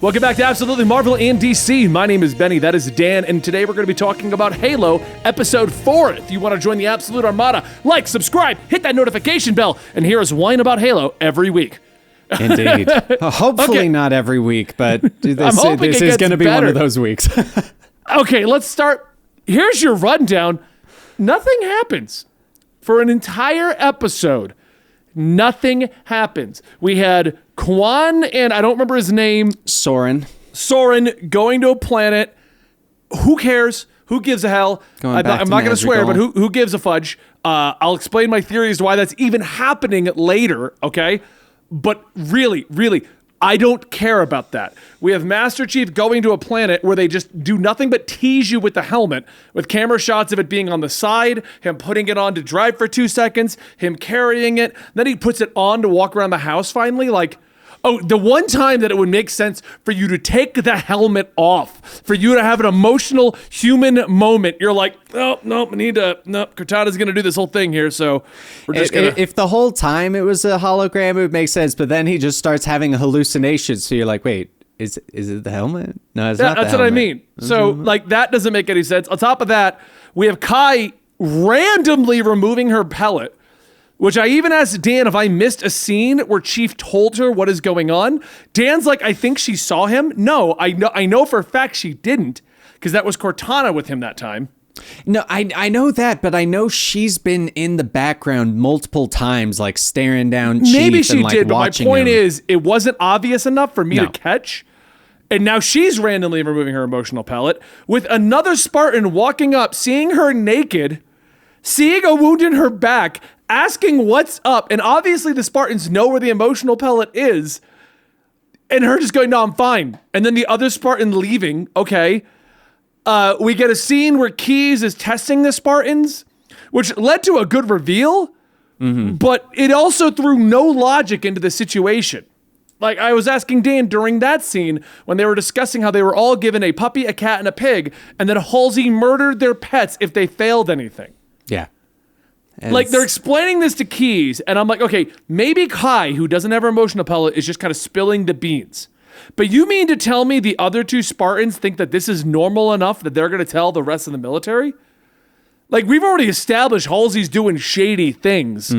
Welcome back to Absolutely Marvel and DC. My name is Benny, that is Dan, and today we're going to be talking about Halo Episode 4. If you want to join the Absolute Armada, like, subscribe, hit that notification bell, and hear us whine about Halo every week. Indeed. Hopefully not every week, but this is going to be one of those weeks. Okay, let's start. Here's your rundown. Nothing happens for an entire episode. Nothing happens. We had Quan and I don't remember his name. Soren going to a planet. Who cares? Who gives a hell? I'm not going to swear, but who gives a fudge? I'll explain my theory as to why that's even happening later, okay? But really, I don't care about that. We have Master Chief going to a planet where they just do nothing but tease you with the helmet, with camera shots of it being on the side, him putting it on to drive for 2 seconds, him carrying it, then he puts it on to walk around the house finally, like, oh, the one time that it would make sense for you to take the helmet off, for you to have an emotional human moment, you're like, oh, no, Cortana's going to do this whole thing here, so we're just going to... If the whole time it was a hologram, it would make sense, but then he just starts having hallucinations, so you're like, wait, is it the helmet? No, it's not the helmet. That's what I mean. So, like, that doesn't make any sense. On top of that, we have Kai randomly removing her pellet, which I even asked Dan if I missed a scene where Chief told her what is going on. Dan's like, I think she saw him. No, I know for a fact she didn't, because that was Cortana with him that time. No, I know that, but I know she's been in the background multiple times, like staring down Chief. Maybe she and, like, did, but my point him. is, it wasn't obvious enough for me to catch. And now she's randomly removing her emotional pellet, with another Spartan walking up, seeing her naked, seeing a wound in her back, asking what's up, and obviously the Spartans know where the emotional pellet is, and her just going, no, I'm fine. And then the other Spartan leaving, okay. We get a scene where Keyes is testing the Spartans, which led to a good reveal, but it also threw no logic into the situation. Like, I was asking Dan during that scene when they were discussing how they were all given a puppy, a cat, and a pig, and that Halsey murdered their pets if they failed anything. Yeah. Like, they're explaining this to Keyes, and I'm like, okay, maybe Kai, who doesn't have her emotional pellet, is just kind of spilling the beans. But you mean to tell me the other two Spartans think that this is normal enough that they're going to tell the rest of the military? Like, we've already established Halsey's doing shady things.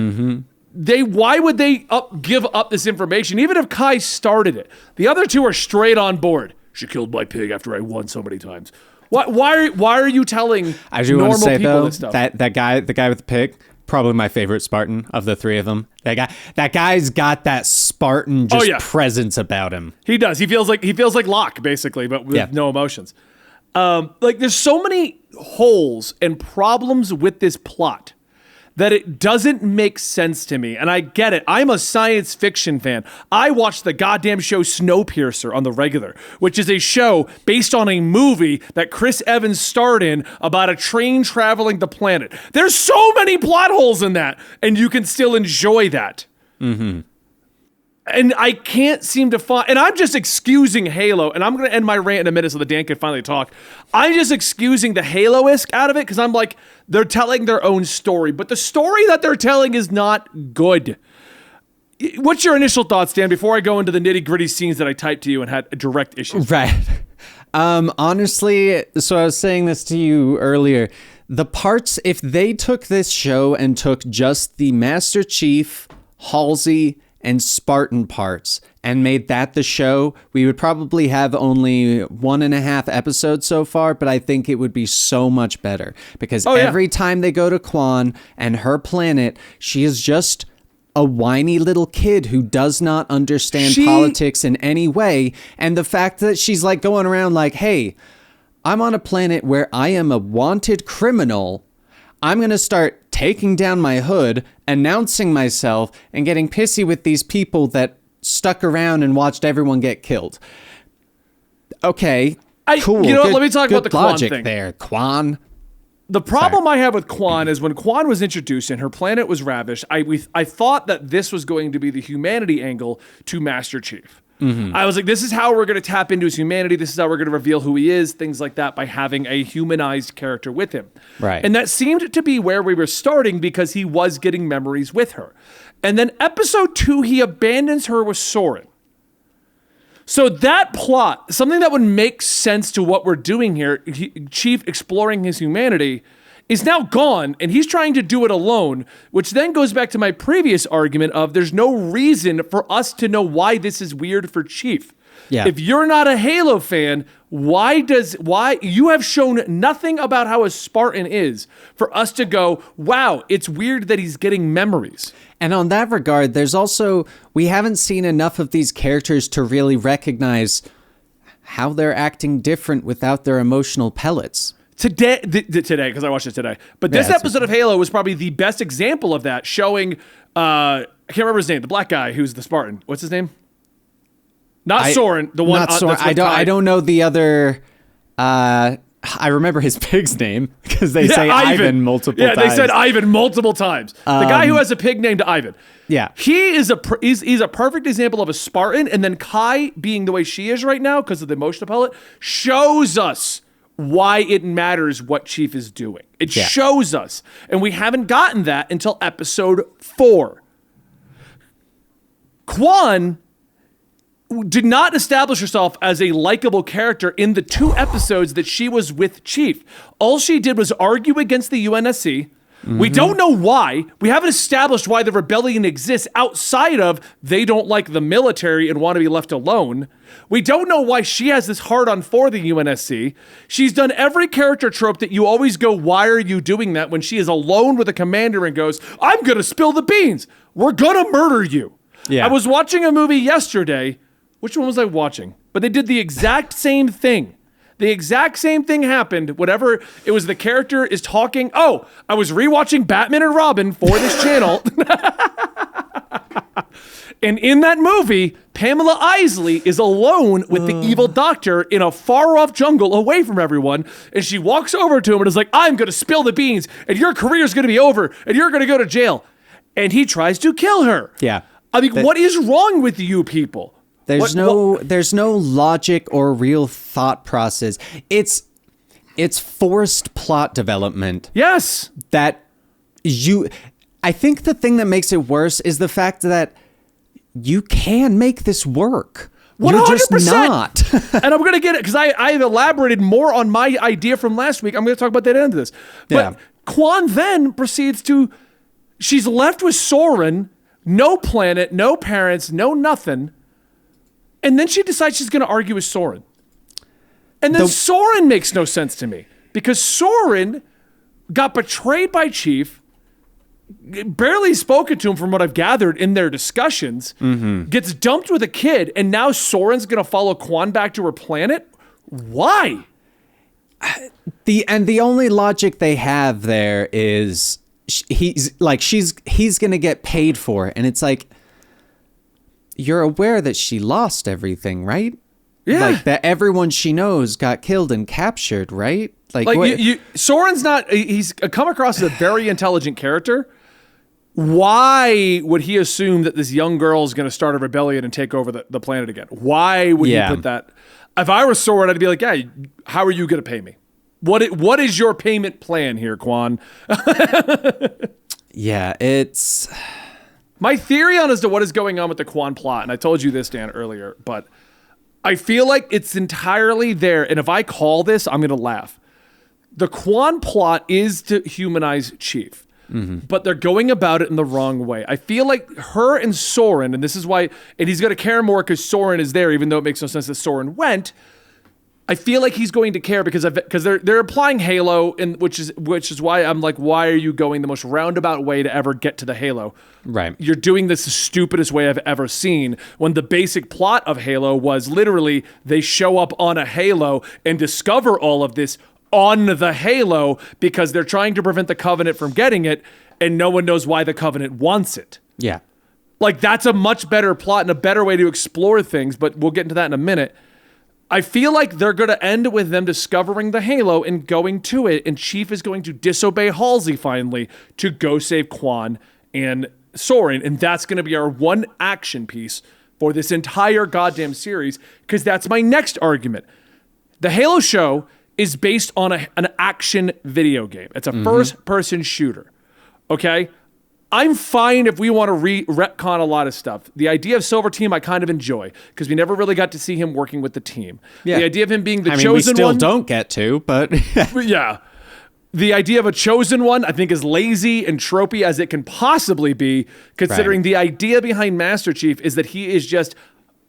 Why would they give up this information, even if Kai started it? The other two are straight on board. She killed my pig after I won so many times. Why are you telling normal people this stuff? The guy with the pig, probably my favorite Spartan of the three of them. That guy's got that Spartan presence about him. He does. He feels like Locke, basically, but with no emotions. Like, there's so many holes and problems with this plot that it doesn't make sense to me. And I get it. I'm a science fiction fan. I watch the goddamn show Snowpiercer on the regular, which is a show based on a movie that Chris Evans starred in about a train traveling the planet. There's so many plot holes in that, and you can still enjoy that. And I can't seem to find, and I'm just excusing Halo, and I'm going to end my rant in a minute so that Dan can finally talk. I'm just excusing the Halo-esque out of it, because I'm like, they're telling their own story, but the story that they're telling is not good. What's your initial thoughts, Dan, before I go into the nitty-gritty scenes that I typed to you and had direct issues? Right. Honestly, so I was saying this to you earlier, the parts, if they took this show and took just the Master Chief, Halsey, and Spartan parts and made that the show, we would probably have only 1.5 episodes so far, but I think it would be so much better because every time they go to Quan and her planet, she is just a whiny little kid who does not understand politics in any way. And the fact that she's like going around like, hey, I'm on a planet where I am a wanted criminal. I'm going to start taking down my hood, announcing myself, and getting pissy with these people that stuck around and watched everyone get killed. Okay, cool. You know, let me talk about the Quan thing. There, Quan. The problem I have with Quan is when Quan was introduced and her planet was ravished, I thought that this was going to be the humanity angle to Master Chief. I was like, this is how we're going to tap into his humanity. This is how we're going to reveal who he is, things like that, by having a humanized character with him. Right. And that seemed to be where we were starting because he was getting memories with her. And then episode 2, he abandons her with Soren. So that plot, something that would make sense to what we're doing here, Chief exploring his humanity, is now gone, and he's trying to do it alone, which then goes back to my previous argument of there's no reason for us to know why this is weird for Chief. Yeah. If you're not a Halo fan, why you have shown nothing about how a Spartan is for us to go, wow, it's weird that he's getting memories. And on that regard, there's also, we haven't seen enough of these characters to really recognize how they're acting different without their emotional pellets. Today, because I watched it today. But this episode of Halo was probably the best example of that, showing, I can't remember his name, the black guy who's the Spartan. What's his name? Not Soren, the one. Not Soren. I don't know the other. I remember his pig's name because they say Ivan multiple times. Yeah, they said Ivan multiple times. The guy who has a pig named Ivan. Yeah, he's a perfect example of a Spartan. And then Kai, being the way she is right now because of the emotional pellet, shows us why it matters what Chief is doing. It shows us, and we haven't gotten that until episode 4. Quan did not establish herself as a likable character in the 2 episodes that she was with Chief. All she did was argue against the UNSC. Mm-hmm. We don't know why. We haven't established why the rebellion exists outside of they don't like the military and want to be left alone. We don't know why she has this hard-on for the UNSC. She's done every character trope that you always go, why are you doing that, when she is alone with a commander and goes, I'm going to spill the beans. We're going to murder you. Yeah. I was watching a movie yesterday. Which one was I watching? But they did the exact same thing. The exact same thing happened. Whatever, it was the character is talking. Oh, I was rewatching Batman and Robin for this channel. And in that movie, Pamela Isley is alone with the evil doctor in a far-off jungle away from everyone. And she walks over to him and is like, I'm going to spill the beans and your career's going to be over and you're going to go to jail. And he tries to kill her. Yeah. I mean, what is wrong with you people? There's no logic or real thought process. It's forced plot development. Yes. I think the thing that makes it worse is the fact that you can make this work. 100%. You're just not. And I'm going to get it because I've elaborated more on my idea from last week. I'm going to talk about that at the end of this. But Quan then proceeds to, she's left with Soren, no planet, no parents, no nothing. And then she decides she's going to argue with Soren. And then Soren makes no sense to me because Soren got betrayed by Chief, barely spoken to him from what I've gathered in their discussions, gets dumped with a kid, and now Soren's going to follow Quan back to her planet? Why? The only logic they have there is he's going to get paid for it. And it's like, you're aware that she lost everything, right? Yeah. Like that everyone she knows got killed and captured, right? Soren's not, he's come across as a very intelligent character. Why would he assume that this young girl is going to start a rebellion and take over the planet again? Why would he put that? If I was Soren, I'd be like, yeah, how are you going to pay me? What is your payment plan here, Quan? Yeah, it's... My theory as to what is going on with the Quan plot, and I told you this, Dan, earlier, but I feel like it's entirely there, and if I call this, I'm going to laugh. The Quan plot is to humanize Chief, but they're going about it in the wrong way. I feel like her and Soren, and this is why, and he's going to care more because Soren is there, even though it makes no sense that Soren went. I feel like he's going to care because they're applying Halo, and which is why I'm like, why are you going the most roundabout way to ever get to the Halo? Right. You're doing this the stupidest way I've ever seen, when the basic plot of Halo was literally they show up on a Halo and discover all of this on the Halo because they're trying to prevent the Covenant from getting it, and no one knows why the Covenant wants it. Yeah. Like, that's a much better plot and a better way to explore things, but we'll get into that in a minute. I feel like they're going to end with them discovering the Halo and going to it, and Chief is going to disobey Halsey finally to go save Quan and Soren, and that's going to be our one action piece for this entire goddamn series, because that's my next argument. The Halo show is based on an action video game. It's a first-person shooter, okay? I'm fine if we want to retcon a lot of stuff. The idea of Silver Team I kind of enjoy because we never really got to see him working with the team. Yeah. The idea of him being the chosen one. We still don't get to, but... yeah. The idea of a chosen one I think is lazy and tropey as it can possibly be, considering the idea behind Master Chief is that he is just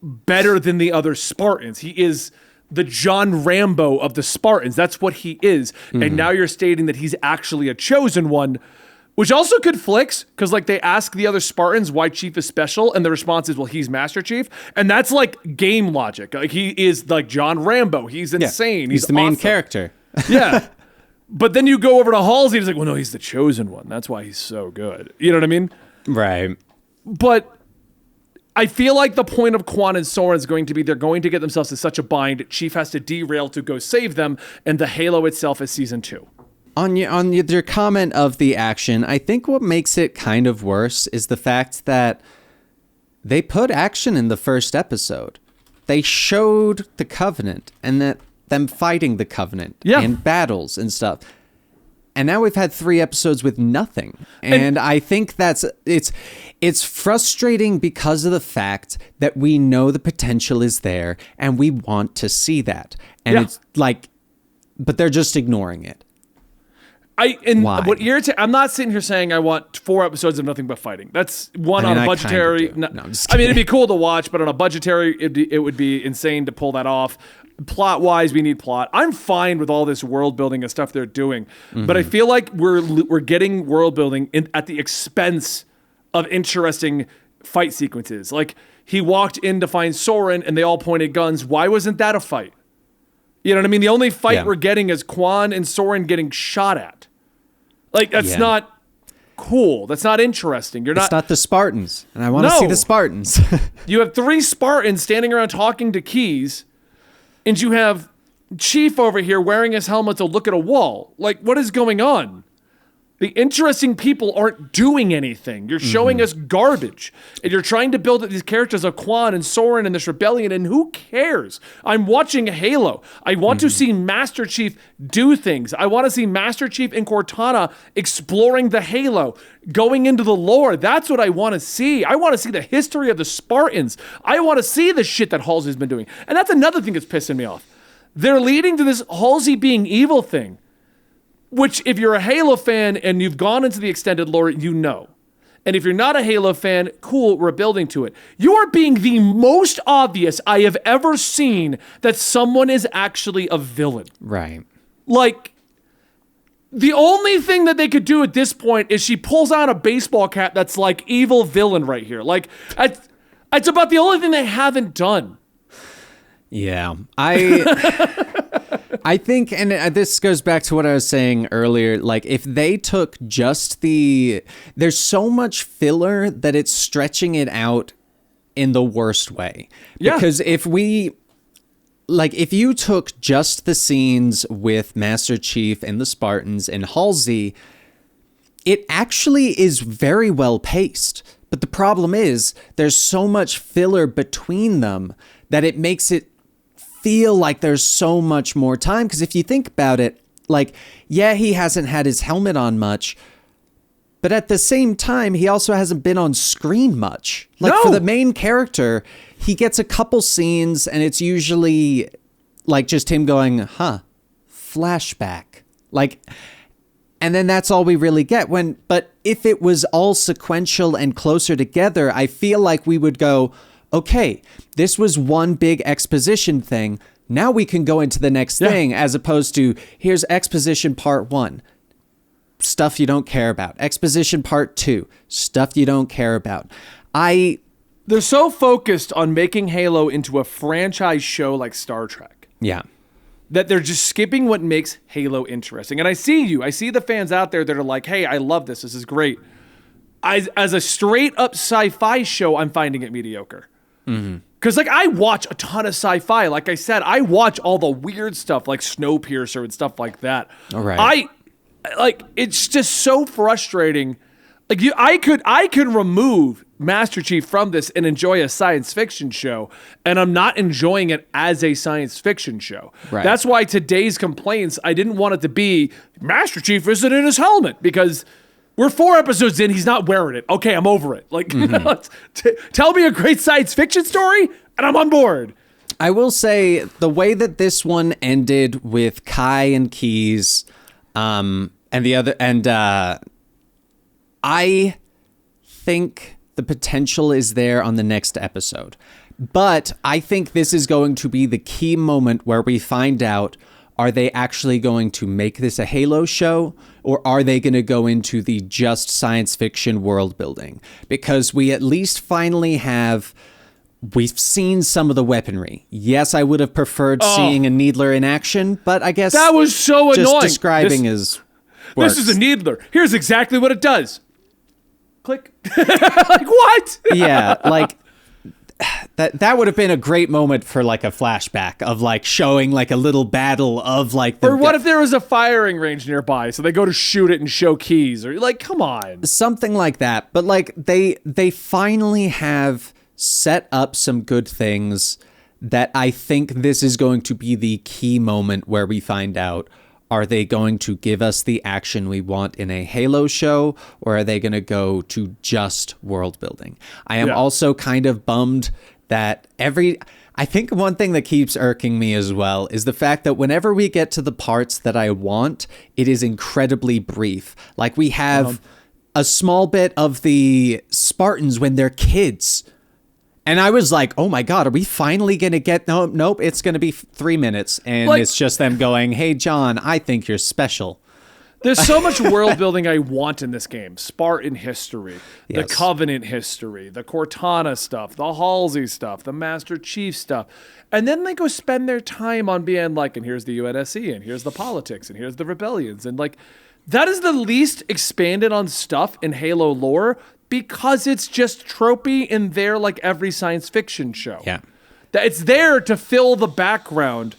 better than the other Spartans. He is the John Rambo of the Spartans. That's what he is. And now you're stating that he's actually a chosen one, which also conflicts because, like, they ask the other Spartans why Chief is special, and the response is, well, he's Master Chief. And that's, like, game logic. Like, he is, like, John Rambo. He's insane. He's the main character. Yeah. But then you go over to Halsey, and he's like, well, no, he's the chosen one. That's why he's so good. You know what I mean? Right. But I feel like the point of Quan and Soren is going to be they're going to get themselves in such a bind, Chief has to derail to go save them, and the Halo itself is season 2. On your comment of the action, I think what makes it kind of worse is the fact that they put action in the first episode. They showed the Covenant and that them fighting the Covenant and battles and stuff. And now we've had 3 episodes with nothing. And I think it's frustrating because of the fact that we know the potential is there and we want to see that. And it's like, but they're just ignoring it. I'm not sitting here saying I want 4 episodes of nothing but fighting. That's on a budgetary. No, I'm just kidding. It'd be cool to watch, but on a budgetary, it would be insane to pull that off. Plot wise, we need plot. I'm fine with all this world building and stuff they're doing, but I feel like we're getting world building at the expense of interesting fight sequences. Like, he walked in to find Soren, and they all pointed guns. Why wasn't that a fight? You know what I mean? The only fight we're getting is Quan and Soren getting shot at. Like, that's not cool. That's not interesting. It's not the Spartans, and I want to see the Spartans. You have 3 Spartans standing around talking to Keyes, and you have Chief over here wearing his helmet to look at a wall. Like, what is going on? The interesting people aren't doing anything. You're showing us garbage. And you're trying to build these characters of Quan and Soren and this rebellion, and who cares? I'm watching Halo. I want to see Master Chief do things. I want to see Master Chief and Cortana exploring the Halo, going into the lore. That's what I want to see. I want to see the history of the Spartans. I want to see the shit that Halsey's been doing. And that's another thing that's pissing me off. They're leading to this Halsey being evil thing. Which, if you're a Halo fan and you've gone into the extended lore, you know. And if you're not a Halo fan, cool, we're building to it. You are being the most obvious I have ever seen that someone is actually a villain. Right. Like, the only thing that they could do at this point is she pulls out a baseball cap that's like evil villain right here. Like, it's about the only thing they haven't done. Yeah. I think, and this goes back to what I was saying earlier, like, if they took just there's so much filler that it's stretching it out in the worst way. Yeah. Because if you took just the scenes with Master Chief and the Spartans and Halsey, it actually is very well paced. But the problem is there's so much filler between them that it makes it feel like there's so much more time. Because if you think about it, like, yeah, he hasn't had his helmet on much, but at the same time, he also hasn't been on screen much. Like, for the main character, he gets a couple scenes, and it's usually like just him going, flashback. Like, and then that's all we really get. But if it was all sequential and closer together, I feel like we would go, okay, this was one big exposition thing. Now we can go into the next thing, as opposed to, here's exposition part 1, stuff you don't care about. Exposition part 2, stuff you don't care about. They're so focused on making Halo into a franchise show like Star Trek. Yeah. That they're just skipping what makes Halo interesting. And I see the fans out there that are like, hey, I love this. This is great. As a straight up sci-fi show, I'm finding it mediocre. Because, like, I watch a ton of sci-fi. Like I said, I watch all the weird stuff like Snowpiercer and stuff like that. All right. It's just so frustrating. Like, I could remove Master Chief from this and enjoy a science fiction show, and I'm not enjoying it as a science fiction show. Right. That's why today's complaints, I didn't want it to be Master Chief isn't in his helmet, because We're 4 episodes in. He's not wearing it. Okay, I'm over it. Like, tell me a great science fiction story, and I'm on board. I will say the way that this one ended with Kai and Keyes, and the other, and I think the potential is there on the next episode. But I think this is going to be the key moment where we find out, are they actually going to make this a Halo show, or are they going to go into the just science fiction world building? Because we at least finally we've seen some of the weaponry. Yes, I would have preferred seeing a Needler in action, but I guess that was so just annoying. Describing works. This is a Needler. Here's exactly what it does. Click. Like, what? Yeah, like that would have been a great moment for like a flashback of like showing like a little battle of like or what if there was a firing range nearby, so they go to shoot it and show Keyes, or like, come on, something like that. But like they finally have set up some good things that I think this is going to be the key moment where we find out, are they going to give us the action we want in a Halo show, or are they going to go to just world building? I am also kind of bummed that I think one thing that keeps irking me as well is the fact that whenever we get to the parts that I want, it is incredibly brief. Like we have a small bit of the Spartans when they're kids. And I was like, oh my God, are we finally going to get... Nope, it's going to be 3 minutes. And like, it's just them going, hey, John, I think you're special. There's so much world building I want in this game. Spartan history, the Covenant history, the Cortana stuff, the Halsey stuff, the Master Chief stuff. And then they go spend their time on being like, and here's the UNSC, and here's the politics, and here's the rebellions. And like, that is the least expanded on stuff in Halo lore, because it's just tropey in there like every science fiction show. Yeah. That it's there to fill the background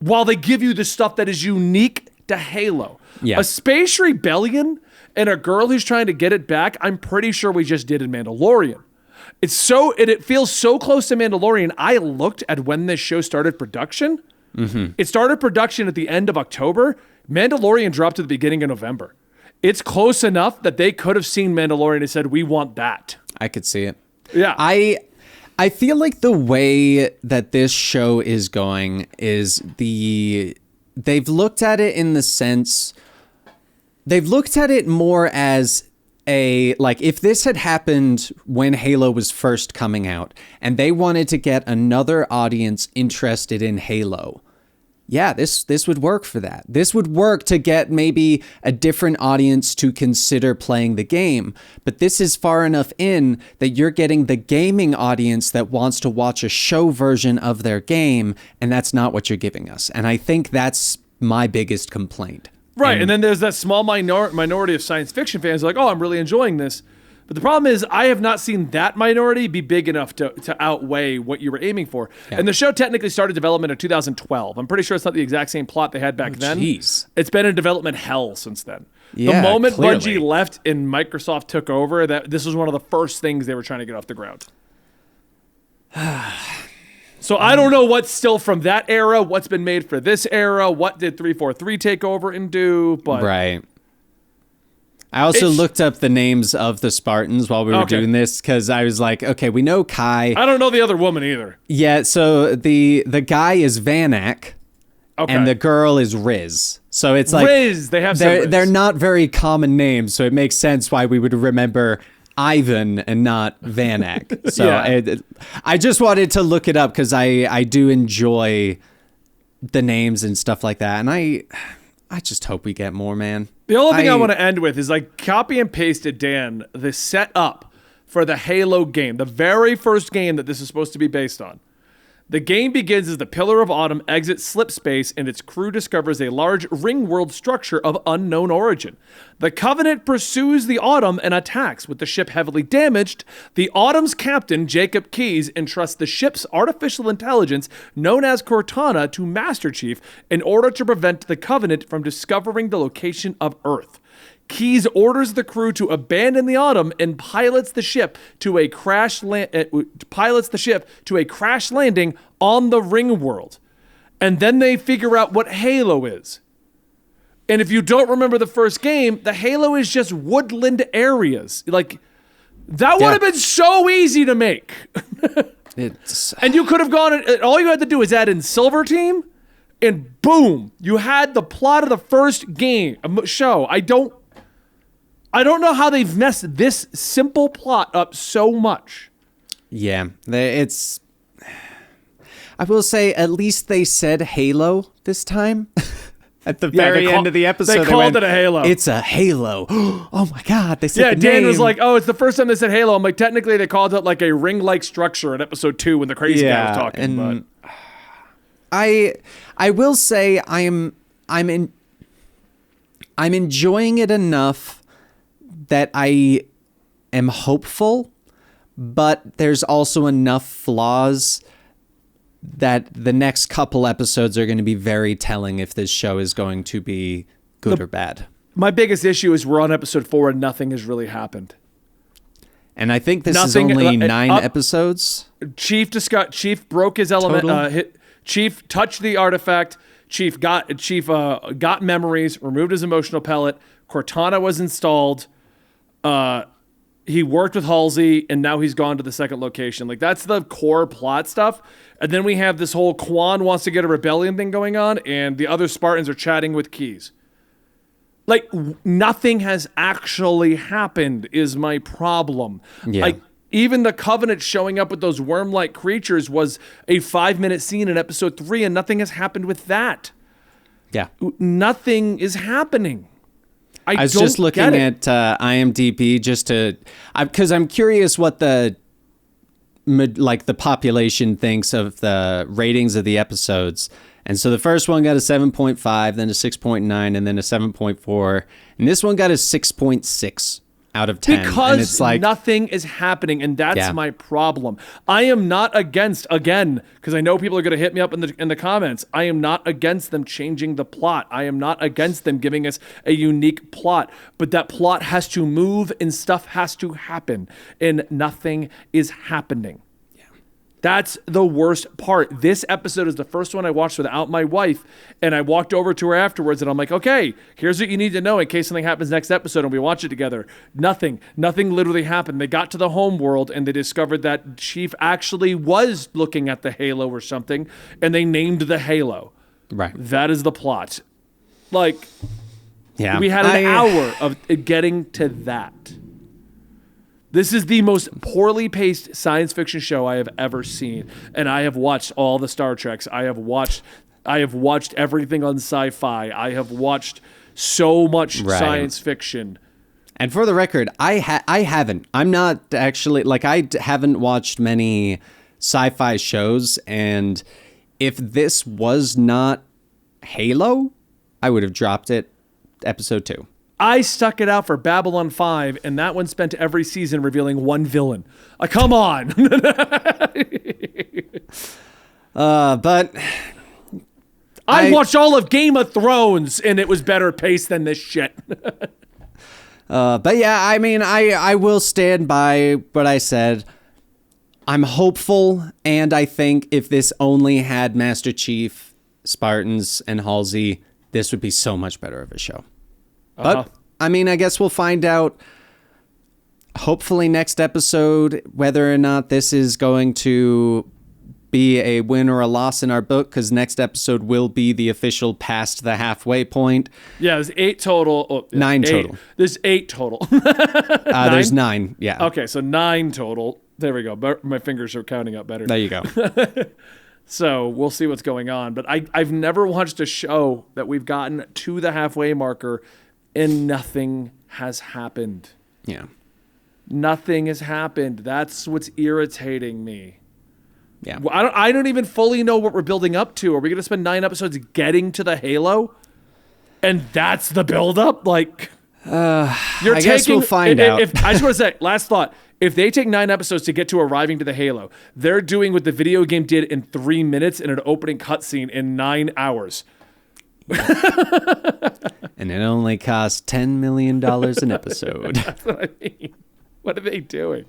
while they give you the stuff that is unique to Halo. Yeah. A space rebellion and a girl who's trying to get it back, I'm pretty sure we just did in Mandalorian. It feels so close to Mandalorian. I looked at when this show started production. Mm-hmm. It started production at the end of October. Mandalorian dropped at the beginning of November. It's close enough that they could have seen Mandalorian and said, we want that. I could see it. Yeah. I feel like the way that this show is going is they've looked at it in the sense, they've looked at it more as like if this had happened when Halo was first coming out and they wanted to get another audience interested in Halo, yeah, this would work for that. This would work to get maybe a different audience to consider playing the game. But this is far enough in that you're getting the gaming audience that wants to watch a show version of their game, and that's not what you're giving us. And I think that's my biggest complaint. Right, and then there's that small minority of science fiction fans like, oh, I'm really enjoying this. But the problem is I have not seen that minority be big enough to outweigh what you were aiming for. Yeah. And the show technically started development in 2012. I'm pretty sure it's not the exact same plot they had back then. Jeez. It's been in development hell since then. Yeah, the moment clearly. Bungie left and Microsoft took over, that this was one of the first things they were trying to get off the ground. So I don't know what's still from that era, what's been made for this era, what did 343 take over and do, but... Right. I also looked up the names of the Spartans while we were doing this because I was like, okay, we know Kai. I don't know the other woman either. Yeah, so the guy is Vanak, and the girl is Riz. So it's like Riz. They have some Riz. They're not very common names, so it makes sense why we would remember Ivan and not Vanak. So I just wanted to look it up because I do enjoy the names and stuff like that, and I just hope we get more, man. The only thing I want to end with is like copy and pasted, Dan, the setup for the Halo game, the very first game that this is supposed to be based on. The game begins as the Pillar of Autumn exits slip space and its crew discovers a large ring world structure of unknown origin. The Covenant pursues the Autumn and attacks. With the ship heavily damaged, the Autumn's captain, Jacob Keyes, entrusts the ship's artificial intelligence, known as Cortana, to Master Chief in order to prevent the Covenant from discovering the location of Earth. Keyes orders the crew to abandon the Autumn and pilots the ship to a crash landing on the ring world. And then they figure out what Halo is. And if you don't remember the first game, the Halo is just woodland areas. Like, that would have been so easy to make. And you could have gone, all you had to do is add in Silver Team, and boom, you had the plot of the first game show. I don't know how they've messed this simple plot up so much. Yeah, I will say, at least they said Halo this time. At the very end of the episode, they called it a Halo. It's a Halo. Oh my God, they said the Dan name. was like, oh, it's the first time they said Halo. I'm like, technically they called it like a ring-like structure in episode 2 when the crazy guy was talking. And I will say I'm enjoying it enough that I am hopeful, but there's also enough flaws that the next couple episodes are going to be very telling if this show is going to be good or bad. My biggest issue is we're on episode 4 and nothing has really happened. And I think this is only 9 episodes. Chief broke his element. Chief touched the artifact. Chief got memories, removed his emotional pellet. Cortana was installed. He worked with Halsey, and now he's gone to the second location. Like, that's the core plot stuff. And then we have this whole Quan wants to get a rebellion thing going on, and the other Spartans are chatting with Keyes. Like, nothing has actually happened is my problem. Yeah. Like, even the Covenant showing up with those worm-like creatures was a 5-minute scene in episode 3, and nothing has happened with that. Yeah. Nothing is happening. I was just looking at IMDb just to, because I'm curious what the population thinks of the ratings of the episodes. And so the first one got a 7.5, then a 6.9, and then a 7.4. And this one got a 6.6 out of 10. Because and it's like, nothing is happening, and that's my problem. I am not against, again, because I know people are going to hit me up in the comments, I am not against them changing the plot. I am not against them giving us a unique plot. But that plot has to move, and stuff has to happen, and nothing is happening. That's the worst part. This episode is the first one I watched without my wife, and I walked over to her afterwards, and I'm like, okay, here's what you need to know in case something happens next episode, and we watch it together. Nothing literally happened. They got to the home world, and they discovered that Chief actually was looking at the Halo or something, and they named the Halo. Right. That is the plot. Like, yeah, we had an hour of getting to that. This is the most poorly paced science fiction show I have ever seen, and I have watched all the Star Treks. I have watched everything on Sci-Fi. I have watched so much science fiction. And for the record, I haven't. I'm not actually, like, I haven't watched many sci-fi shows, and if this was not Halo, I would have dropped it episode 2. I stuck it out for Babylon 5, and that one spent every season revealing one villain. Come on. But I watched all of Game of Thrones, and it was better paced than this shit. But yeah, I mean, I will stand by what I said. I'm hopeful, and I think if this only had Master Chief, Spartans, and Halsey, this would be so much better of a show. But, I mean, I guess we'll find out, hopefully next episode, whether or not this is going to be a win or a loss in our book, because next episode will be the official past the halfway point. Yeah, there's 8 total. Oh, 9 total. There's 8 total. There's 9, yeah. Okay, so 9 total. There we go. My fingers are counting up better. There you go. So we'll see what's going on. But I've never watched a show that we've gotten to the halfway marker and nothing has happened. Yeah. Nothing has happened. That's what's irritating me. Yeah. I don't even fully know what we're building up to. Are we going to spend 9 episodes getting to the Halo? And that's the buildup? Like, I guess we'll find out. I just want to say, last thought. If they take 9 episodes to get to arriving to the Halo, they're doing what the video game did in 3 minutes in an opening cutscene in 9 hours. And it only costs $10 million an episode. That's what I mean. What are they doing?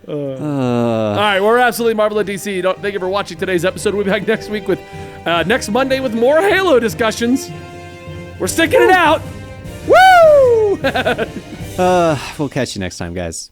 All right, we're Absolutely Marvel at DC. Thank you for watching today's episode. We'll be back next week with next Monday with more Halo discussions. We're sticking it out. Woo! We'll catch you next time, guys.